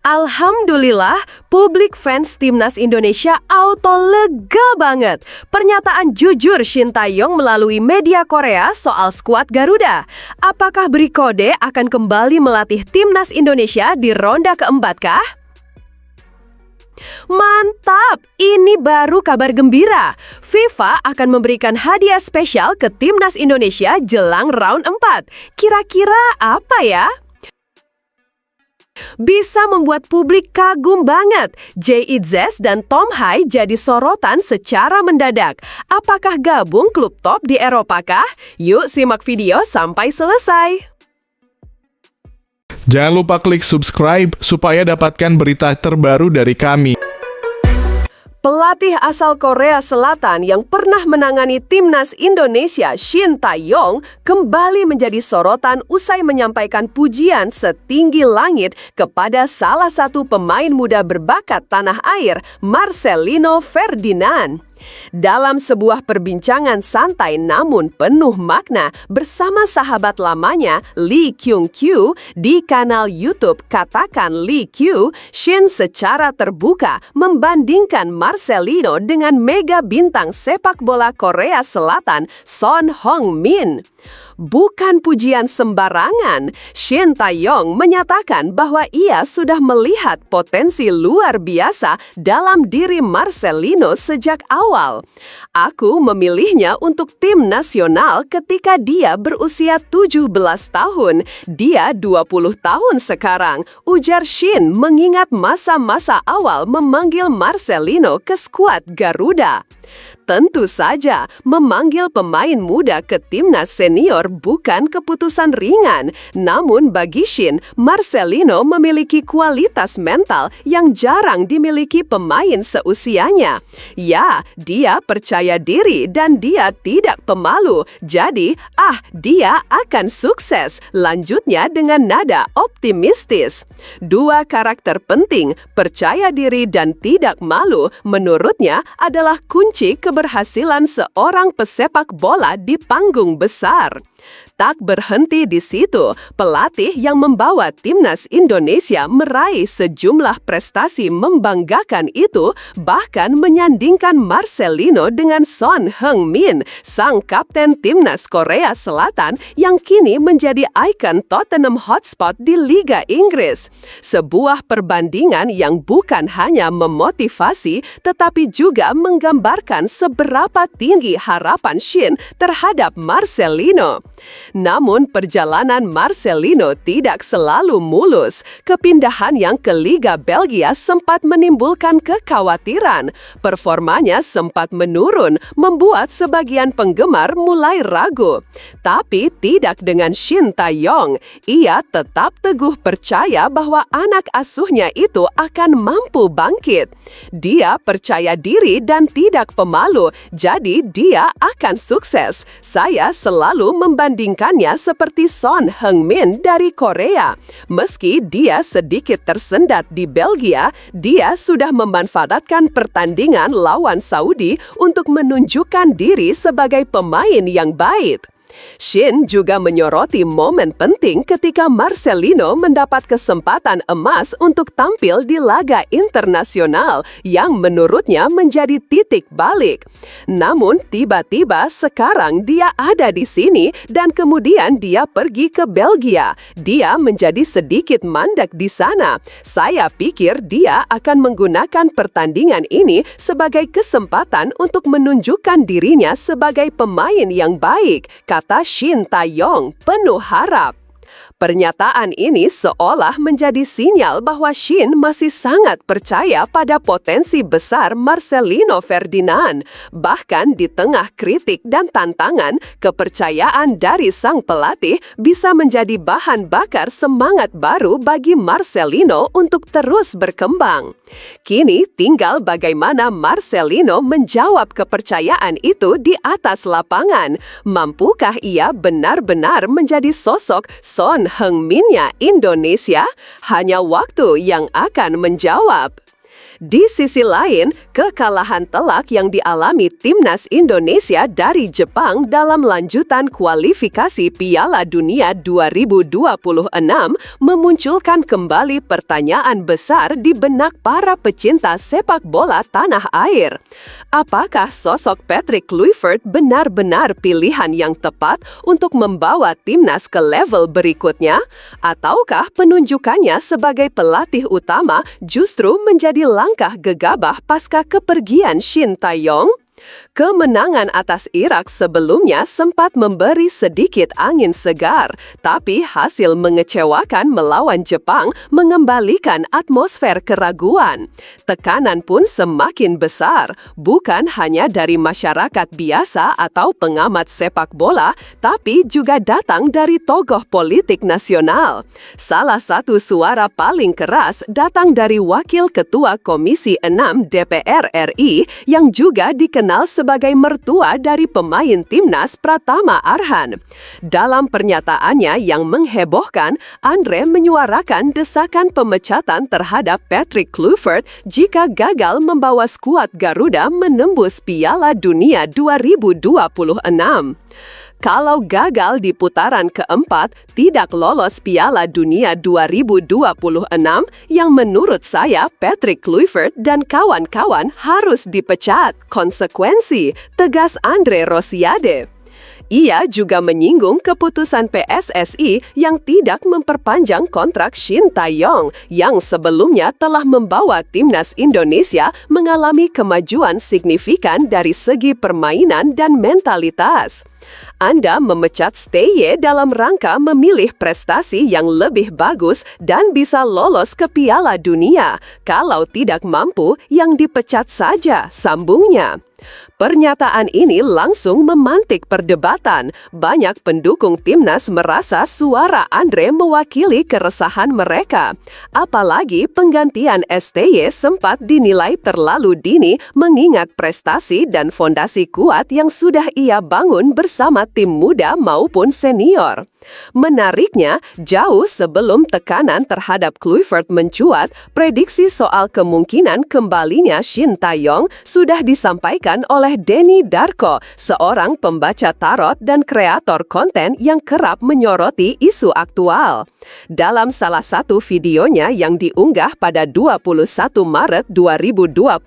Alhamdulillah, publik fans Timnas Indonesia auto lega banget. Pernyataan jujur Shin Tae-yong melalui media Korea soal skuad Garuda. Apakah beri kode akan kembali melatih Timnas Indonesia di ronde keempat kah? Mantap, ini baru kabar gembira. FIFA akan memberikan hadiah spesial ke Timnas Indonesia jelang round 4. Kira-kira apa ya? Bisa membuat publik kagum banget. Jay Itzes dan Tom Hai jadi sorotan secara mendadak. Apakah gabung klub top di Eropa kah? Yuk simak video sampai selesai. Jangan lupa klik subscribe supaya dapatkan berita terbaru dari kami. Pelatih asal Korea Selatan yang pernah menangani Timnas Indonesia, Shin Tae-yong, kembali menjadi sorotan usai menyampaikan pujian setinggi langit kepada salah satu pemain muda berbakat tanah air, Marcelino Ferdinand. Dalam sebuah perbincangan santai namun penuh makna bersama sahabat lamanya Lee Kyung-kyu di kanal YouTube Katakan Lee Kyu, Shin secara terbuka membandingkan Marcelino dengan mega bintang sepak bola Korea Selatan Son Heung-min. Bukan pujian sembarangan, Shin Tae-yong menyatakan bahwa ia sudah melihat potensi luar biasa dalam diri Marcelino sejak awal. Aku memilihnya untuk tim nasional ketika dia berusia 17 tahun. Dia 20 tahun sekarang, ujar Shin mengingat masa-masa awal memanggil Marcelino ke skuad Garuda. Tentu saja, memanggil pemain muda ke timnas senior bukan keputusan ringan. Namun bagi Shin, Marcelino memiliki kualitas mental yang jarang dimiliki pemain seusianya. Ya, dia percaya diri dan dia tidak pemalu. Jadi, dia akan sukses. Lanjutnya dengan nada optimistis. Dua karakter penting, percaya diri dan tidak malu, menurutnya adalah kunci keberhasilan seorang pesepak bola di panggung besar. Tak berhenti di situ, pelatih yang membawa Timnas Indonesia meraih sejumlah prestasi membanggakan itu bahkan menyandingkan Marcelino dengan Son Heung-min, sang kapten Timnas Korea Selatan yang kini menjadi ikon Tottenham Hotspur di Liga Inggris. Sebuah perbandingan yang bukan hanya memotivasi tetapi juga menggambarkan seberapa tinggi harapan Shin terhadap Marcelino. Namun perjalanan Marcelino tidak selalu mulus. Kepindahan yang ke Liga Belgia sempat menimbulkan kekhawatiran. Performanya sempat menurun, membuat sebagian penggemar mulai ragu. Tapi tidak dengan Shin Tae-yong. Ia tetap teguh percaya bahwa anak asuhnya itu akan mampu bangkit. Dia percaya diri dan tidak pemalu, jadi dia akan sukses. Saya selalu membandingkannya seperti Son Heung-min dari Korea. Meski dia sedikit tersendat di Belgia, dia sudah memanfaatkan pertandingan lawan Saudi untuk menunjukkan diri sebagai pemain yang baik. Shin juga menyoroti momen penting ketika Marcelino mendapat kesempatan emas untuk tampil di laga internasional yang menurutnya menjadi titik balik. Namun tiba-tiba sekarang dia ada di sini dan kemudian dia pergi ke Belgia. Dia menjadi sedikit mandek di sana. Saya pikir dia akan menggunakan pertandingan ini sebagai kesempatan untuk menunjukkan dirinya sebagai pemain yang baik, kata Shin Tae-yong penuh harap. Pernyataan ini seolah menjadi sinyal bahwa Shin masih sangat percaya pada potensi besar Marcelino Ferdinand. Bahkan di tengah kritik dan tantangan, kepercayaan dari sang pelatih bisa menjadi bahan bakar semangat baru bagi Marcelino untuk terus berkembang. Kini tinggal bagaimana Marcelino menjawab kepercayaan itu di atas lapangan. Mampukah ia benar-benar menjadi sosok Son Heung-min-nya Indonesia? Hanya waktu yang akan menjawab. Di sisi lain, kekalahan telak yang dialami timnas Indonesia dari Jepang dalam lanjutan kualifikasi Piala Dunia 2026 memunculkan kembali pertanyaan besar di benak para pecinta sepak bola tanah air. Apakah sosok Patrick Kluivert benar-benar pilihan yang tepat untuk membawa timnas ke level berikutnya? Ataukah penunjukannya sebagai pelatih utama justru menjadi langkah gegabah pasca kepergian Shin Tae-yong? Kemenangan atas Irak sebelumnya sempat memberi sedikit angin segar, tapi hasil mengecewakan melawan Jepang mengembalikan atmosfer keraguan. Tekanan pun semakin besar, bukan hanya dari masyarakat biasa atau pengamat sepak bola, tapi juga datang dari tokoh politik nasional. Salah satu suara paling keras datang dari Wakil Ketua Komisi 6 DPR RI yang juga dikenal sebagai mertua dari pemain timnas Pratama Arhan. Dalam pernyataannya yang menghebohkan, Andre menyuarakan desakan pemecatan terhadap Patrick Kluivert jika gagal membawa skuad Garuda menembus Piala Dunia 2026. Kalau gagal di putaran keempat, tidak lolos Piala Dunia 2026, yang menurut saya Patrick Kluivert dan kawan-kawan harus dipecat. Konsekuensi, tegas Andre Rosiade. Ia juga menyinggung keputusan PSSI yang tidak memperpanjang kontrak Shin Tae-yong yang sebelumnya telah membawa timnas Indonesia mengalami kemajuan signifikan dari segi permainan dan mentalitas. Anda memecat Steye dalam rangka memilih prestasi yang lebih bagus dan bisa lolos ke Piala Dunia. Kalau tidak mampu, yang dipecat saja, sambungnya. Pernyataan ini langsung memantik perdebatan. Banyak pendukung timnas merasa suara Andre mewakili keresahan mereka. Apalagi penggantian STY sempat dinilai terlalu dini mengingat prestasi dan fondasi kuat yang sudah ia bangun bersama tim muda maupun senior. Menariknya, jauh sebelum tekanan terhadap Kluivert mencuat, prediksi soal kemungkinan kembalinya Shin Tae-yong sudah disampaikan oleh Denny Darko, seorang pembaca tarot dan kreator konten yang kerap menyoroti isu aktual. Dalam salah satu videonya yang diunggah pada 21 Maret 2025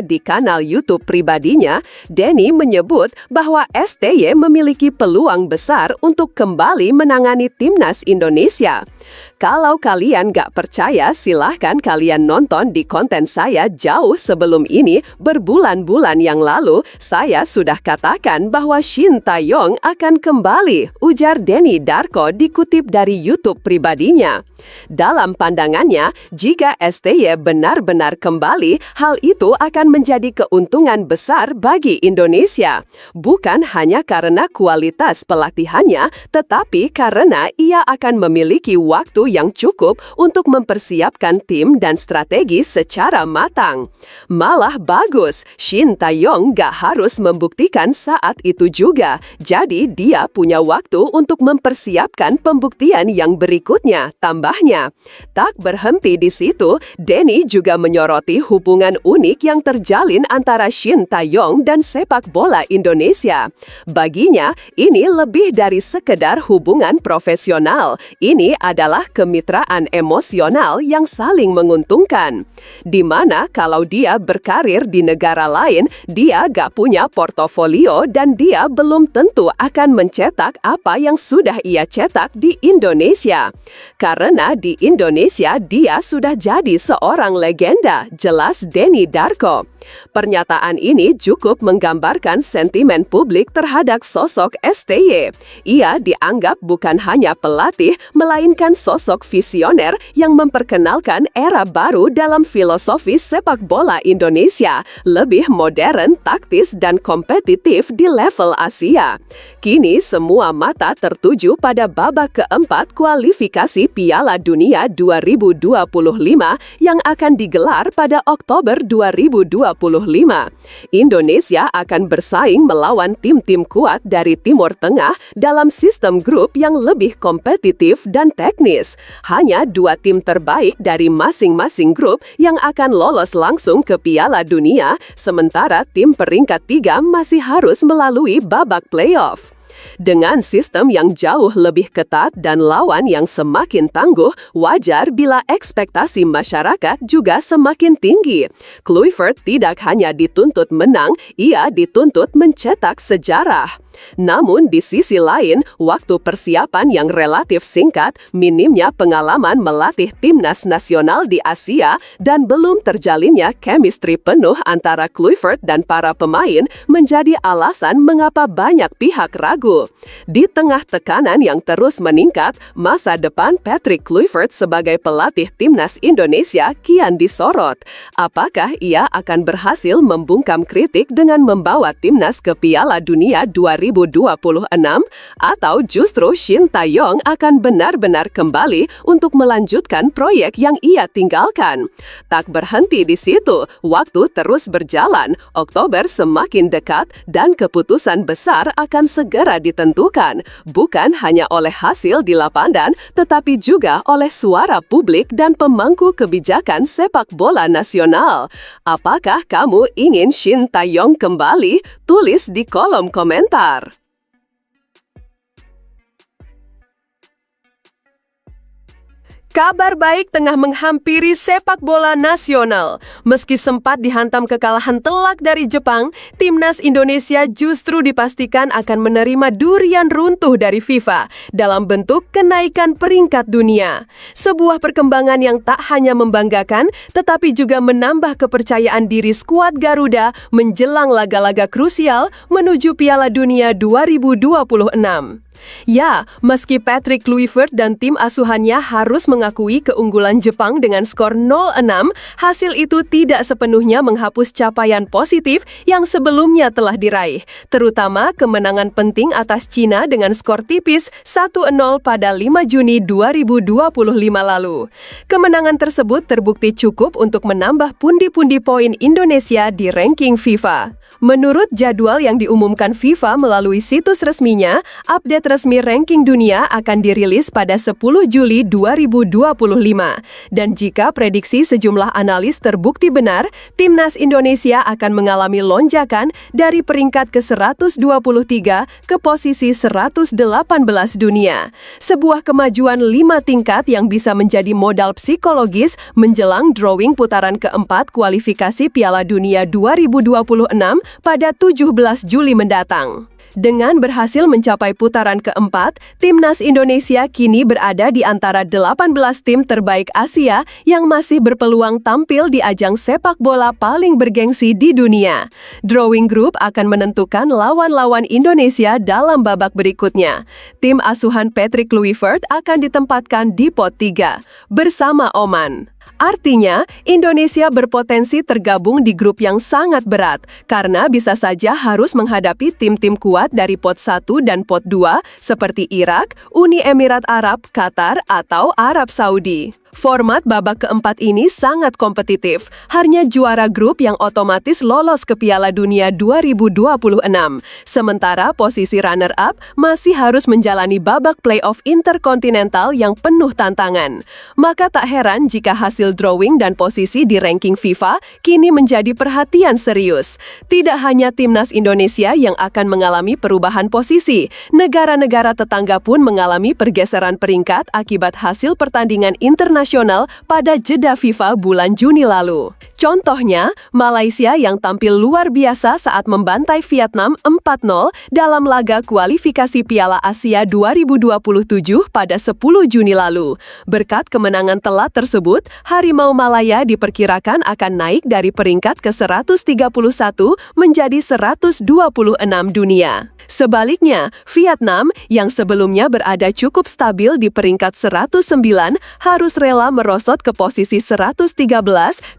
di kanal YouTube pribadinya, Denny menyebut bahwa STY memiliki peluang besar untuk kembali menangani timnas Indonesia. Kalau kalian gak percaya, silahkan kalian nonton di konten saya jauh sebelum ini. Berbulan-bulan yang lalu, saya sudah katakan bahwa Shin Tae-yong akan kembali, ujar Denny Darko dikutip dari YouTube pribadinya. Dalam pandangannya, jika STY benar-benar kembali, hal itu akan menjadi keuntungan besar bagi Indonesia. Bukan hanya karena kualitas pelatihannya, tetapi karena ia akan memiliki waktu yang cukup untuk mempersiapkan tim dan strategi secara matang. Malah bagus, Shin Tae-yong gak harus membuktikan saat itu juga. Jadi dia punya waktu untuk mempersiapkan pembuktian yang berikutnya, tambahnya. Tak berhenti di situ, Denny juga menyoroti hubungan unik yang terjalin antara Shin Tae-yong dan sepak bola Indonesia. Baginya, ini lebih dari sekedar hubungan profesional. Ini adalah kemitraan emosional yang saling menguntungkan. Di mana kalau dia berkarir di negara lain, dia gak punya portofolio dan dia belum tentu akan mencetak apa yang sudah ia cetak di Indonesia. Karena di Indonesia dia sudah jadi seorang legenda, jelas Denny Darko. Pernyataan ini cukup menggambarkan sentimen publik terhadap sosok STY. Ia dianggap bukan hanya pelatih, melainkan sosok visioner yang memperkenalkan era baru dalam filosofi sepak bola Indonesia, lebih modern, taktis, dan kompetitif di level Asia. Kini semua mata tertuju pada babak keempat kualifikasi Piala Dunia 2025 yang akan digelar pada Oktober 2026 Indonesia akan bersaing melawan tim-tim kuat dari Timur Tengah dalam sistem grup yang lebih kompetitif dan teknis. Hanya 2 tim terbaik dari masing-masing grup yang akan lolos langsung ke Piala Dunia, sementara tim peringkat 3 masih harus melalui babak playoff. Dengan sistem yang jauh lebih ketat dan lawan yang semakin tangguh, wajar bila ekspektasi masyarakat juga semakin tinggi. Kluivert tidak hanya dituntut menang, ia dituntut mencetak sejarah. Namun di sisi lain, waktu persiapan yang relatif singkat, minimnya pengalaman melatih timnas nasional di Asia, dan belum terjalinnya chemistry penuh antara Kluivert dan para pemain menjadi alasan mengapa banyak pihak ragu. Di tengah tekanan yang terus meningkat, masa depan Patrick Kluivert sebagai pelatih timnas Indonesia kian disorot. Apakah ia akan berhasil membungkam kritik dengan membawa timnas ke Piala Dunia 2026 atau justru Shin Tae-yong akan benar-benar kembali untuk melanjutkan proyek yang ia tinggalkan? Tak berhenti di situ, waktu terus berjalan, Oktober semakin dekat dan keputusan besar akan segera ditentukan, bukan hanya oleh hasil di lapangan, tetapi juga oleh suara publik dan pemangku kebijakan sepak bola nasional. Apakah kamu ingin Shin Tae-yong kembali? Tulis di kolom komentar. Kabar baik tengah menghampiri sepak bola nasional. Meski sempat dihantam kekalahan telak dari Jepang, timnas Indonesia justru dipastikan akan menerima durian runtuh dari FIFA dalam bentuk kenaikan peringkat dunia. Sebuah perkembangan yang tak hanya membanggakan, tetapi juga menambah kepercayaan diri skuad Garuda menjelang laga-laga krusial menuju Piala Dunia 2026. Ya, meski Patrick Kluivert dan tim asuhannya harus mengakui keunggulan Jepang dengan skor 0-6, hasil itu tidak sepenuhnya menghapus capaian positif yang sebelumnya telah diraih, terutama kemenangan penting atas Cina dengan skor tipis 1-0 pada 5 Juni 2025 lalu. Kemenangan tersebut terbukti cukup untuk menambah pundi-pundi poin Indonesia di ranking FIFA. Menurut jadwal yang diumumkan FIFA melalui situs resminya, update resmi ranking dunia akan dirilis pada 10 Juli 2025. Dan jika prediksi sejumlah analis terbukti benar, timnas Indonesia akan mengalami lonjakan dari peringkat ke-123 ke posisi 118 dunia. Sebuah kemajuan 5 tingkat yang bisa menjadi modal psikologis menjelang drawing putaran keempat kualifikasi Piala Dunia 2026 pada 17 Juli mendatang. Dengan berhasil mencapai putaran keempat, timnas Indonesia kini berada di antara 18 tim terbaik Asia yang masih berpeluang tampil di ajang sepak bola paling bergengsi di dunia. Drawing group akan menentukan lawan-lawan Indonesia dalam babak berikutnya. Tim asuhan Patrick Kluivert akan ditempatkan di pot 3 bersama Oman. Artinya, Indonesia berpotensi tergabung di grup yang sangat berat karena bisa saja harus menghadapi tim-tim kuat dari pot 1 dan pot 2 seperti Irak, Uni Emirat Arab, Qatar, atau Arab Saudi. Format babak keempat ini sangat kompetitif. Hanya juara grup yang otomatis lolos ke Piala Dunia 2026. Sementara posisi runner-up masih harus menjalani babak playoff interkontinental yang penuh tantangan. Maka tak heran jika hasil drawing dan posisi di ranking FIFA kini menjadi perhatian serius. Tidak hanya timnas Indonesia yang akan mengalami perubahan posisi, negara-negara tetangga pun mengalami pergeseran peringkat akibat hasil pertandingan internasional pada jeda FIFA bulan Juni lalu. Contohnya, Malaysia yang tampil luar biasa saat membantai Vietnam 4-0 dalam laga kualifikasi Piala Asia 2027 pada 10 Juni lalu. Berkat kemenangan telat tersebut, Harimau Malaya diperkirakan akan naik dari peringkat ke-131 menjadi 126 dunia. Sebaliknya, Vietnam yang sebelumnya berada cukup stabil di peringkat 109 harus rela merosot ke posisi 113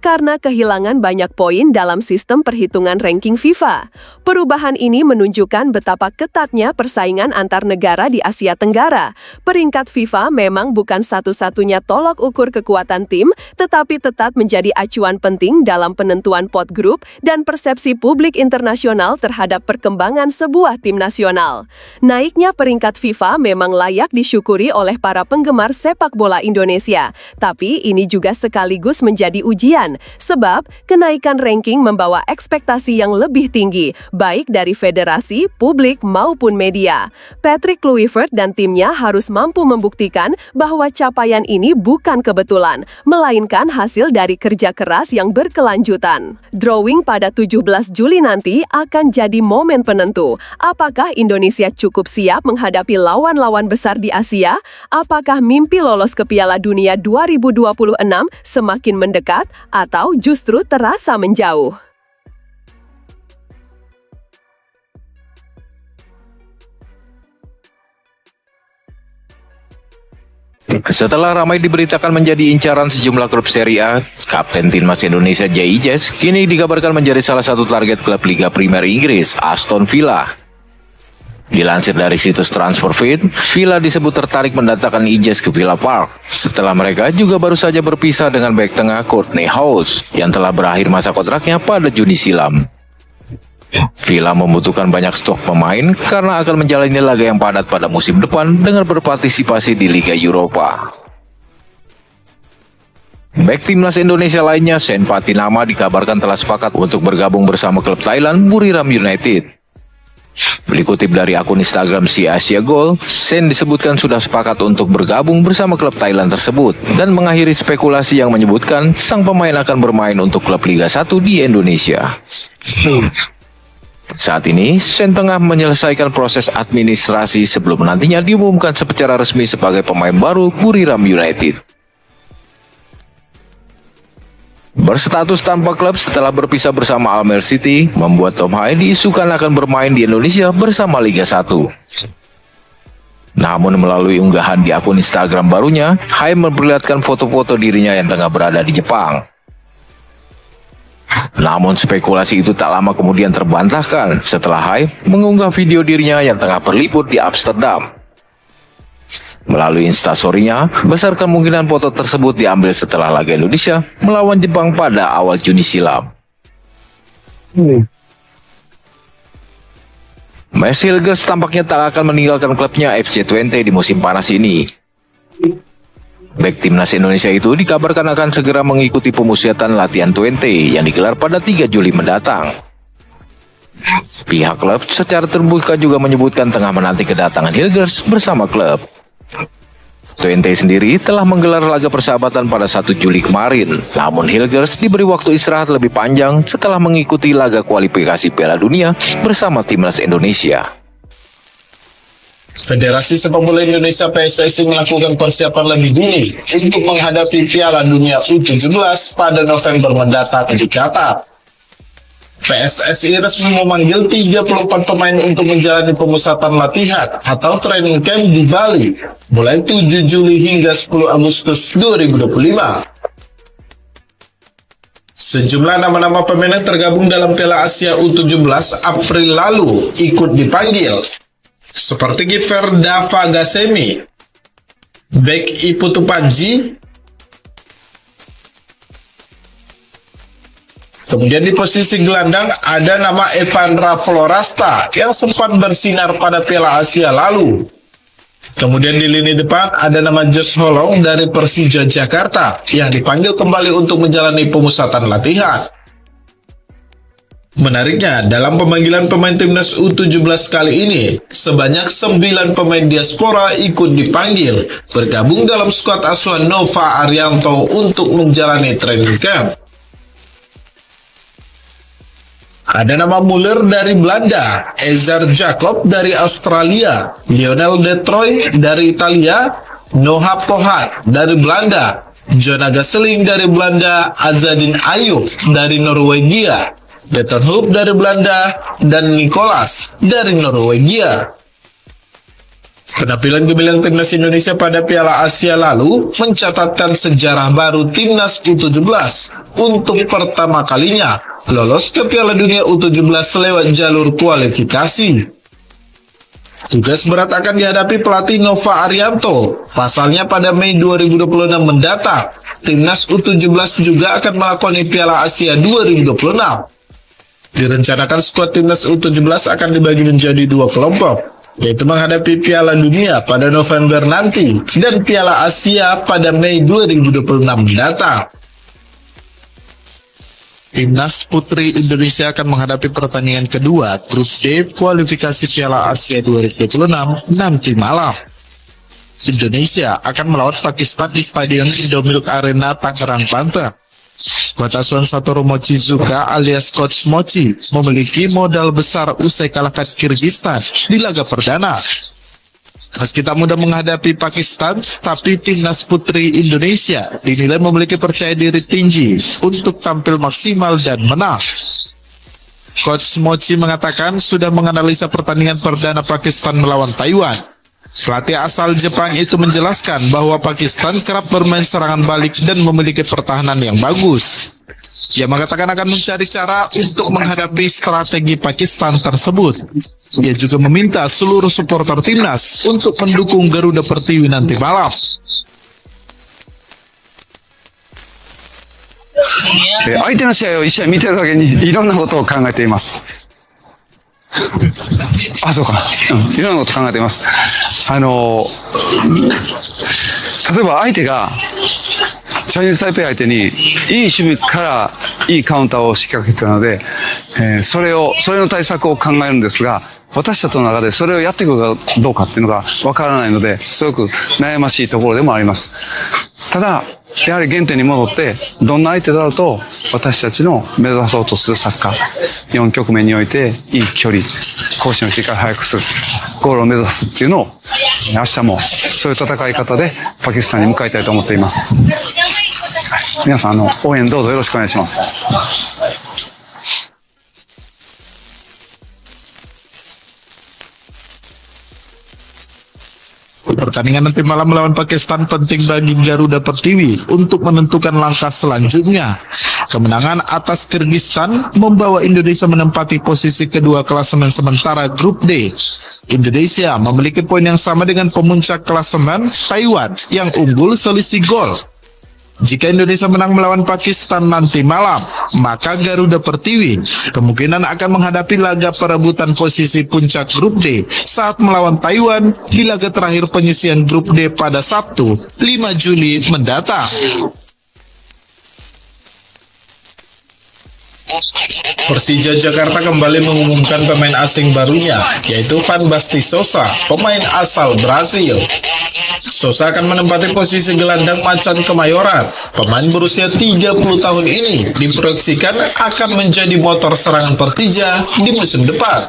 karena kehilangan banyak poin dalam sistem perhitungan ranking FIFA. Perubahan ini menunjukkan betapa ketatnya persaingan antar negara di Asia Tenggara. Peringkat FIFA memang bukan satu-satunya tolok ukur kekuatan tim, tetapi tetap menjadi acuan penting dalam penentuan pot grup dan persepsi publik internasional terhadap perkembangan sebuah tim nasional. Naiknya peringkat FIFA memang layak disyukuri oleh para penggemar sepak bola Indonesia, tapi ini juga sekaligus menjadi ujian, sebab kenaikan ranking membawa ekspektasi yang lebih tinggi, baik dari federasi, publik, maupun media. Patrick Kluivert dan timnya harus mampu membuktikan bahwa capaian ini bukan kebetulan, melainkan hasil dari kerja keras yang berkelanjutan. Drawing pada 17 Juli nanti akan jadi momen penentu. Apakah Indonesia cukup siap menghadapi lawan-lawan besar di Asia? Apakah mimpi lolos ke Piala Dunia 2026 semakin mendekat atau justru terasa menjauh? Setelah ramai diberitakan menjadi incaran sejumlah klub Serie A, Kapten Timnas Indonesia Jay Ijes kini dikabarkan menjadi salah satu target klub Liga Primer Inggris, Aston Villa. Dilansir dari situs Transferfeed, Villa disebut tertarik mendatangkan Ijes ke Villa Park setelah mereka juga baru saja berpisah dengan bek tengah Courtney House yang telah berakhir masa kontraknya pada Juni silam. Villa membutuhkan banyak stok pemain karena akan menjalani laga yang padat pada musim depan dengan berpartisipasi di Liga Eropa. Bek timnas Indonesia lainnya, Sen Patinama, dikabarkan telah sepakat untuk bergabung bersama klub Thailand Buriram United. Dikutip dari akun Instagram Si Asia Goal, Sen disebutkan sudah sepakat untuk bergabung bersama klub Thailand tersebut dan mengakhiri spekulasi yang menyebutkan sang pemain akan bermain untuk klub Liga 1 di Indonesia. Saat ini, Sen tengah menyelesaikan proses administrasi sebelum nantinya diumumkan secara resmi sebagai pemain baru Buriram United. Berstatus tanpa klub setelah berpisah bersama Almere City, membuat Tom Hai diisukan akan bermain di Indonesia bersama Liga 1. Namun melalui unggahan di akun Instagram barunya, Hai memperlihatkan foto-foto dirinya yang tengah berada di Jepang. Namun spekulasi itu tak lama kemudian terbantahkan setelah Hai mengunggah video dirinya yang tengah berlibur di Amsterdam. Melalui instastory-nya, besar kemungkinan foto tersebut diambil setelah laga Indonesia melawan Jepang pada awal Juni silam. Messi Hilgers tampaknya tak akan meninggalkan klubnya FC Twente di musim panas ini. Bek timnas Indonesia itu dikabarkan akan segera mengikuti pemusatan latihan Twente yang digelar pada 3 Juli mendatang. Pihak klub secara terbuka juga menyebutkan tengah menanti kedatangan Hilgers bersama klub. Twente sendiri telah menggelar laga persahabatan pada 1 Juli kemarin, namun Hilgers diberi waktu istirahat lebih panjang setelah mengikuti laga kualifikasi Piala Dunia bersama timnas Indonesia. Federasi Sepak Bola Indonesia PSSI melakukan persiapan lebih dini untuk menghadapi Piala Dunia U17 pada November mendatang di Qatar. PSSI resmi memanggil 34 pemain untuk menjalani pemusatan latihan atau training camp di Bali mulai 7 Juli hingga 10 Agustus 2025. Sejumlah nama-nama pemain yang tergabung dalam Piala Asia U17 April lalu ikut dipanggil, seperti kiper Dava Gassemi, bek Iputu Panji, kemudian di posisi gelandang ada nama Evandra Florasta yang sempat bersinar pada Piala Asia lalu. Kemudian di lini depan ada nama Josh Holong dari Persija Jakarta yang dipanggil kembali untuk menjalani pemusatan latihan. Menariknya, dalam pemanggilan pemain timnas U17 kali ini, sebanyak 9 pemain diaspora ikut dipanggil bergabung dalam skuad asuhan Nova Arianto untuk menjalani training camp. Ada nama Muller dari Belanda, Ezer Jacob dari Australia, Lionel Detroit dari Italia, Noah Pohat dari Belanda, Jonah Gasseling dari Belanda, Azadin Ayub dari Norwegia, Deton Hoop dari Belanda, dan Nicolas dari Norwegia. Penampilan gemilang timnas Indonesia pada Piala Asia lalu mencatatkan sejarah baru timnas U17 untuk pertama kalinya lolos ke Piala Dunia U17 lewat jalur kualifikasi. Tugas berat akan dihadapi pelatih Nova Arianto. Pasalnya pada Mei 2026 mendatang, timnas U17 juga akan melakoni Piala Asia 2026. Direncanakan skuad timnas U17 akan dibagi menjadi 2 kelompok, yaitu menghadapi Piala Dunia pada November nanti dan Piala Asia pada Mei 2026 mendatang. Timnas Putri Indonesia akan menghadapi pertandingan kedua Grup D kualifikasi Piala Asia 2026 nanti malam. Indonesia akan melawan Pakistan di Stadion Indomilk Arena, Tangerang, Banten. Skuad asuhan Satoru Mochizuka alias Coach Mochi memiliki modal besar usai kalahkan Kirgistan di laga perdana. Meski tak mudah menghadapi Pakistan, tapi timnas putri Indonesia dinilai memiliki percaya diri tinggi untuk tampil maksimal dan menang. Coach Mochi mengatakan sudah menganalisa pertandingan perdana Pakistan melawan Taiwan. Pelatih asal Jepang itu menjelaskan bahwa Pakistan kerap bermain serangan balik dan memiliki pertahanan yang bagus. Ia mengatakan akan mencari cara untuk menghadapi strategi Pakistan tersebut. Ia juga meminta seluruh supporter timnas untuk mendukung Garuda Pertiwi nanti malam. 相手の試合を一試合見てるだけにいろんなことを考えています。あ、そうか。いろんなこと考えています。例えば相手がチャイニーズタイペイ相手にいい守備からいいカウンターを仕掛けているので、それの対策を考えるんですが、私たちの中でそれをやっていくかどうかっていうのがわからないので、すごく悩ましいところでもあります。ただ、やはり原点に戻って、どんな相手だろうと、私たちの目指そうとするサッカー、4局面において、いい距離、攻守の切り替えを早くする、ゴールを目指すっていうのを、明日もそういう戦い方でパキスタンに向かいたいと思っています。皆さん、応援どうぞよろしくお願いします。Pertandingan nanti malam melawan Pakistan penting bagi Garuda Pertiwi untuk menentukan langkah selanjutnya. Kemenangan atas Kirgistan membawa Indonesia menempati posisi kedua klasemen sementara Grup D. Indonesia memiliki poin yang sama dengan pemuncak klasemen Taiwan yang unggul selisih gol. Jika Indonesia menang melawan Pakistan nanti malam, maka Garuda Pertiwi kemungkinan akan menghadapi laga perebutan posisi puncak Grup D saat melawan Taiwan di laga terakhir penyisihan Grup D pada Sabtu 5 Juli mendatang. Persija Jakarta kembali mengumumkan pemain asing barunya, yaitu Van Basten Sosa, pemain asal Brasil. Sosa akan menempati posisi gelandang Macan Kemayoran. Pemain berusia 30 tahun ini diproyeksikan akan menjadi motor serangan Persija di musim depan.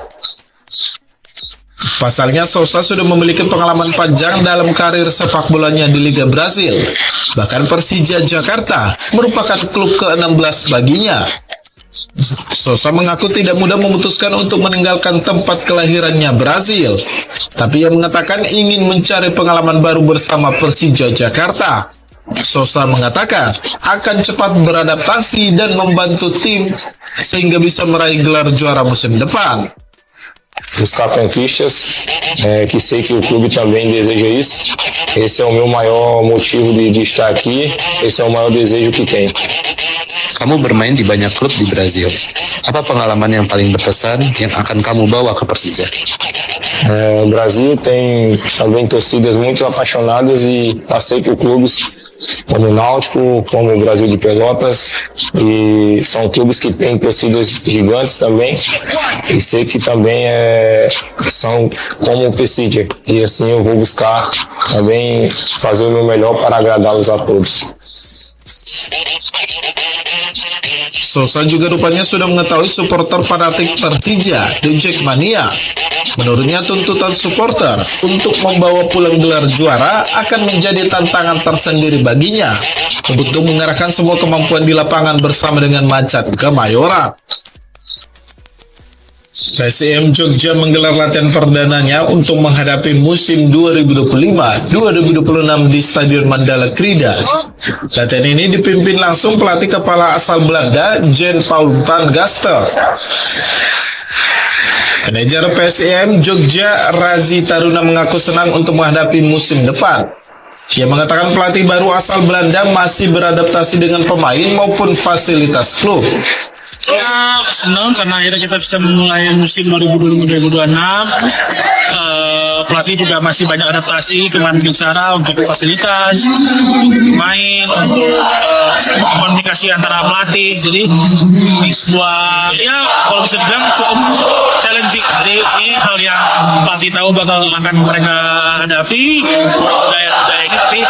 Pasalnya Sosa sudah memiliki pengalaman panjang dalam karir sepak bolanya di Liga Brasil. Bahkan Persija Jakarta merupakan klub ke-16 baginya. Sosa mengaku tidak mudah memutuskan untuk meninggalkan tempat kelahirannya Brasil, tapi ia mengatakan ingin mencari pengalaman baru bersama Persija Jakarta. Sosa mengatakan akan cepat beradaptasi dan membantu tim sehingga bisa meraih gelar juara musim depan. Os capentistas, que sei que o clube também deseja isso. Esse é o meu maior motivo de estar aqui, esse é o maior desejo que tenho. Kamu bermain di banyak klub di Brazil. Apa pengalaman yang paling berkesan yang akan kamu bawa ke Persija? O Brasil tem também torcidas muito apaixonadas e passei por clubes como o Náutico, como o Brasil de Pelotas, e são clubes que têm torcidas gigantes também, e sei que também são como o Persija, e assim eu vou buscar também fazer o meu melhor para agradá-los a todos. Sosa juga rupanya sudah mengetahui supporter fanatik Persija di Jackmania. Menurutnya tuntutan supporter untuk membawa pulang gelar juara akan menjadi tantangan tersendiri baginya untuk mengerahkan semua kemampuan di lapangan bersama dengan Macan Kemayoran. PSIM Jogja menggelar latihan perdananya untuk menghadapi musim 2025-2026 di Stadion Mandala Krida. Latihan ini dipimpin langsung pelatih kepala asal Belanda, Jan Paul van Gastel. Manajer PSIM Jogja, Razi Taruna, mengaku senang untuk menghadapi musim depan. Ia mengatakan pelatih baru asal Belanda masih beradaptasi dengan pemain maupun fasilitas klub. Ya, senang karena akhirnya kita bisa memulai musim 2025-2026. Pelatih juga masih banyak adaptasi, kemarin bicara untuk fasilitas, untuk pemain, untuk komunikasi antara pelatih. Jadi ini sebuah, ya kalau bisa dibilang cukup challenging. Jadi ini hal yang pelatih tahu bakal akan mereka hadapi daya ini, tapi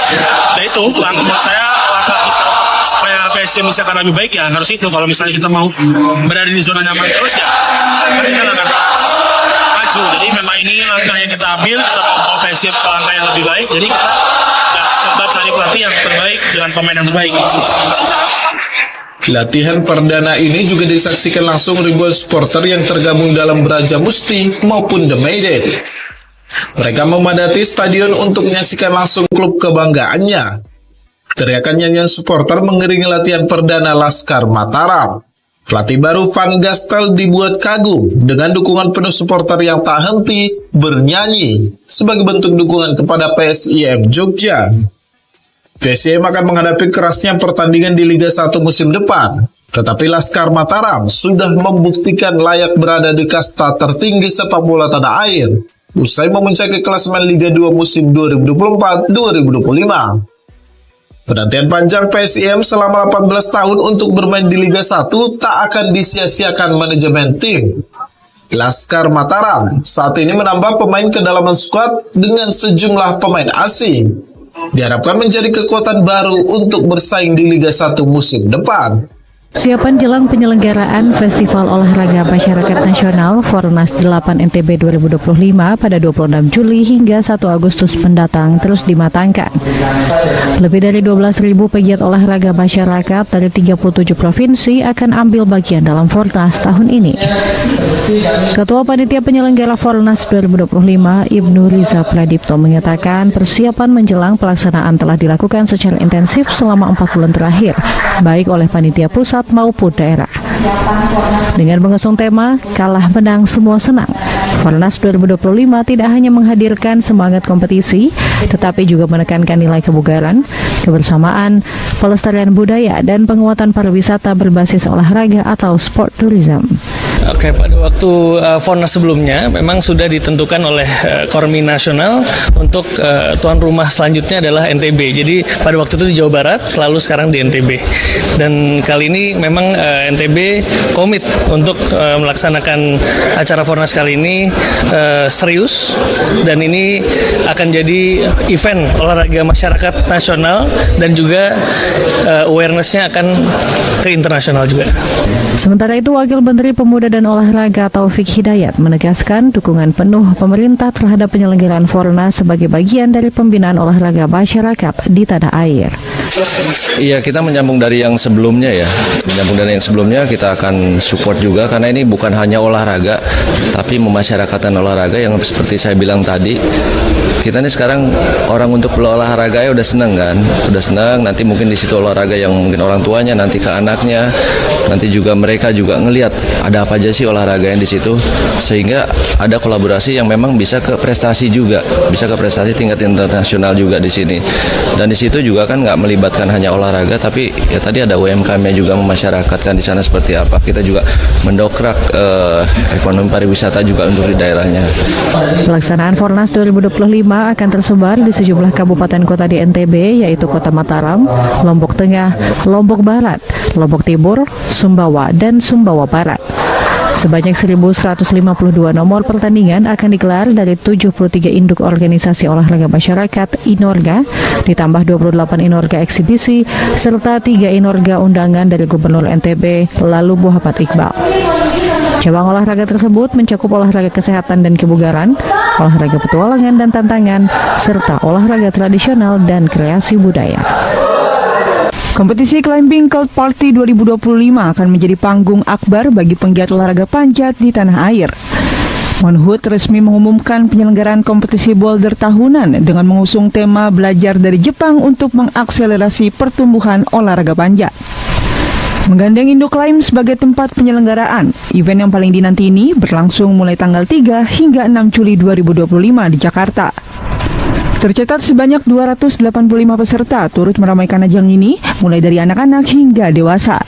itu menurut saya langkah kita supaya PSM bisa akan lebih baik ya harus itu. Kalau misalnya kita mau berada di zona nyaman terus ya mereka akan maju. Jadi memang ini langkah yang kita ambil, kita mau PSM ke langkah yang lebih baik. Jadi kita coba cari pelatih yang terbaik dengan pemain yang terbaik. Latihan perdana ini juga disaksikan langsung ribuan supporter yang tergabung dalam Braja Musti maupun The Maiden. Mereka memadati stadion untuk menyaksikan langsung klub kebanggaannya. Teriakan nyanyian supporter mengiringi latihan perdana Laskar Mataram. Pelatih baru Van Gastel dibuat kagum dengan dukungan penuh supporter yang tak henti bernyanyi sebagai bentuk dukungan kepada PSIM Jogja. PSIM akan menghadapi kerasnya pertandingan di Liga 1 musim depan. Tetapi Laskar Mataram sudah membuktikan layak berada di kasta tertinggi sepak bola tanah air usai memuncaki klasemen Liga 2 musim 2024-2025. Penantian panjang PSIM selama 18 tahun untuk bermain di Liga 1 tak akan disia-siakan manajemen tim. Laskar Mataram saat ini menambah pemain kedalaman skuad dengan sejumlah pemain asing. Diharapkan menjadi kekuatan baru untuk bersaing di Liga 1 musim depan. Siapan jelang penyelenggaraan Festival Olahraga Masyarakat Nasional Fornas 8 NTB 2025 pada 26 Juli hingga 1 Agustus mendatang terus dimatangkan. Lebih dari 12.000 pegiat olahraga masyarakat dari 37 provinsi akan ambil bagian dalam Fornas tahun ini. Ketua Panitia Penyelenggara Fornas 2025, Ibnu Riza Pradipto, mengatakan persiapan menjelang pelaksanaan telah dilakukan secara intensif selama 4 bulan terakhir, baik oleh panitia pusat maupun daerah. Dengan mengusung tema kalah menang semua senang, Fornas 2025 tidak hanya menghadirkan semangat kompetisi, tetapi juga menekankan nilai kebugaran, kebersamaan, pelestarian budaya, dan penguatan pariwisata berbasis olahraga atau sport tourism. Oke, pada waktu Fornas sebelumnya memang sudah ditentukan oleh Kormi Nasional untuk tuan rumah selanjutnya adalah NTB. Jadi pada waktu itu di Jawa Barat, lalu sekarang di NTB. Dan kali ini memang NTB komit untuk melaksanakan acara Fornas kali ini serius, dan ini akan jadi event olahraga masyarakat nasional dan juga awareness-nya akan ke internasional juga. Sementara itu, Wakil Menteri Pemuda dan Olahraga Taufik Hidayat menegaskan dukungan penuh pemerintah terhadap penyelenggaraan Fornas sebagai bagian dari pembinaan olahraga masyarakat di tanah air. Iya, kita menyambung dari yang sebelumnya ya. Menyambung dari yang sebelumnya, kita akan support juga karena ini bukan hanya olahraga, tapi memasyarakatkan olahraga yang seperti saya bilang tadi. Kita ini sekarang orang untuk berolahraga ya udah seneng kan, udah seneng. Nanti mungkin di situ olahraga yang mungkin orang tuanya, nanti ke anaknya, nanti juga mereka juga ngelihat ada apa aja sih olahraga yang di situ, sehingga ada kolaborasi yang memang bisa ke prestasi juga, bisa ke prestasi tingkat internasional juga di sini. Dan di situ juga kan nggak melibatkan hanya olahraga, tapi ya tadi ada UMKM-nya juga memasyarakatkan di sana seperti apa. Kita juga mendokrak ekonomi pariwisata juga untuk di daerahnya. Pelaksanaan Fornas 2025 akan tersebar di sejumlah kabupaten kota di NTB, yaitu Kota Mataram, Lombok Tengah, Lombok Barat, Lombok Timur, Sumbawa, dan Sumbawa Barat. Sebanyak 1.152 nomor pertandingan akan digelar dari 73 induk organisasi olahraga masyarakat Inorga, ditambah 28 Inorga eksibisi, serta 3 Inorga undangan dari Gubernur NTB, lalu Muhammad Iqbal. Cabang olahraga tersebut mencakup olahraga kesehatan dan kebugaran, olahraga petualangan dan tantangan, serta olahraga tradisional dan kreasi budaya. Kompetisi Climbing Cloud Party 2025 akan menjadi panggung akbar bagi penggiat olahraga panjat di tanah air. Monhut resmi mengumumkan penyelenggaraan kompetisi boulder tahunan dengan mengusung tema belajar dari Jepang untuk mengakselerasi pertumbuhan olahraga panjat. Menggandeng Indoclimb sebagai tempat penyelenggaraan, event yang paling dinanti ini berlangsung mulai tanggal 3 hingga 6 Juli 2025 di Jakarta. Tercatat sebanyak 285 peserta turut meramaikan ajang ini, mulai dari anak-anak hingga dewasa.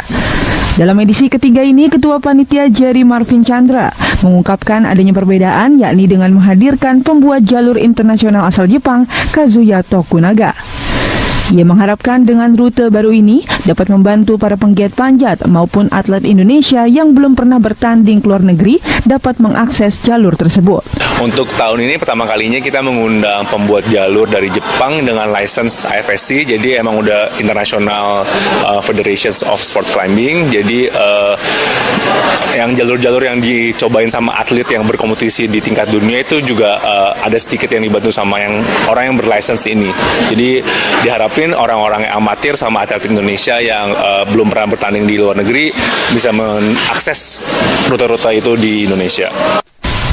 Dalam edisi ketiga ini, Ketua Panitia Jerry Marvin Chandra mengungkapkan adanya perbedaan, yakni dengan menghadirkan pembuat jalur internasional asal Jepang, Kazuya Tokunaga. Ia mengharapkan dengan rute baru ini dapat membantu para penggiat panjat maupun atlet Indonesia yang belum pernah bertanding ke luar negeri dapat mengakses jalur tersebut. Untuk tahun ini pertama kalinya kita mengundang pembuat jalur dari Jepang dengan license IFSC, jadi emang udah International Federations of Sport Climbing. Jadi yang jalur-jalur yang dicobain sama atlet yang berkompetisi di tingkat dunia itu juga ada sedikit yang dibantu sama yang orang yang berlicense ini. Jadi diharapin orang-orang yang amatir sama atlet Indonesia yang belum pernah bertanding di luar negeri bisa mengakses rute-rute itu di Indonesia.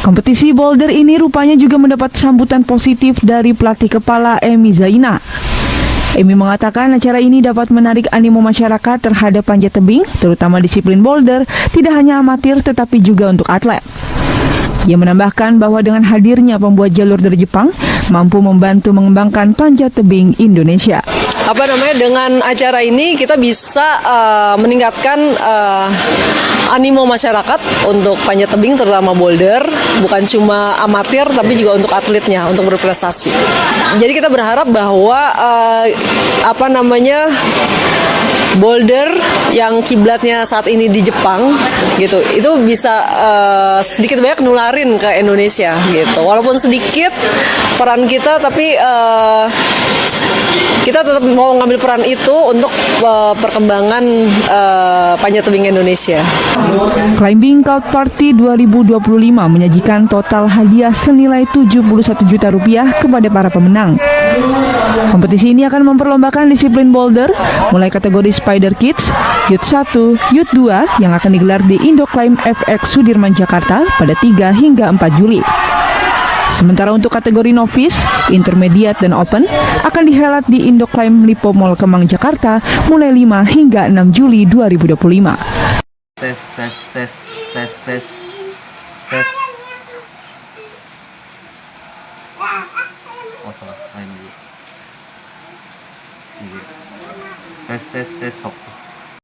Kompetisi boulder ini rupanya juga mendapat sambutan positif dari pelatih kepala Emi Zaina. Emi mengatakan acara ini dapat menarik animo masyarakat terhadap panjat tebing, terutama disiplin boulder, tidak hanya amatir tetapi juga untuk atlet. Ia menambahkan bahwa dengan hadirnya pembuat jalur dari Jepang mampu membantu mengembangkan panjat tebing Indonesia. Dengan acara ini kita bisa meningkatkan animo masyarakat untuk panjat tebing terutama boulder, bukan cuma amatir tapi juga untuk atletnya untuk berprestasi. Jadi kita berharap bahwa boulder yang kiblatnya saat ini di Jepang gitu, itu bisa sedikit banyak nularin ke Indonesia gitu. Walaupun sedikit peran kita, tapi kita tetap mau ngambil peran itu untuk perkembangan panjat tebing Indonesia. Climbing Cloud Party 2025 menyajikan total hadiah senilai Rp71 juta kepada para pemenang. Kompetisi ini akan memperlombakan disiplin boulder mulai kategori Spider Kids, Youth 1, Youth 2 yang akan digelar di Indoclimb FX Sudirman Jakarta pada 3 hingga 4 Juli. Sementara untuk kategori novice, intermediate dan open akan dihelat di Indoclimb Lipo Mall Kemang Jakarta mulai 5 hingga 6 Juli 2025. Tes. Oh salah, lain dulu. Tes.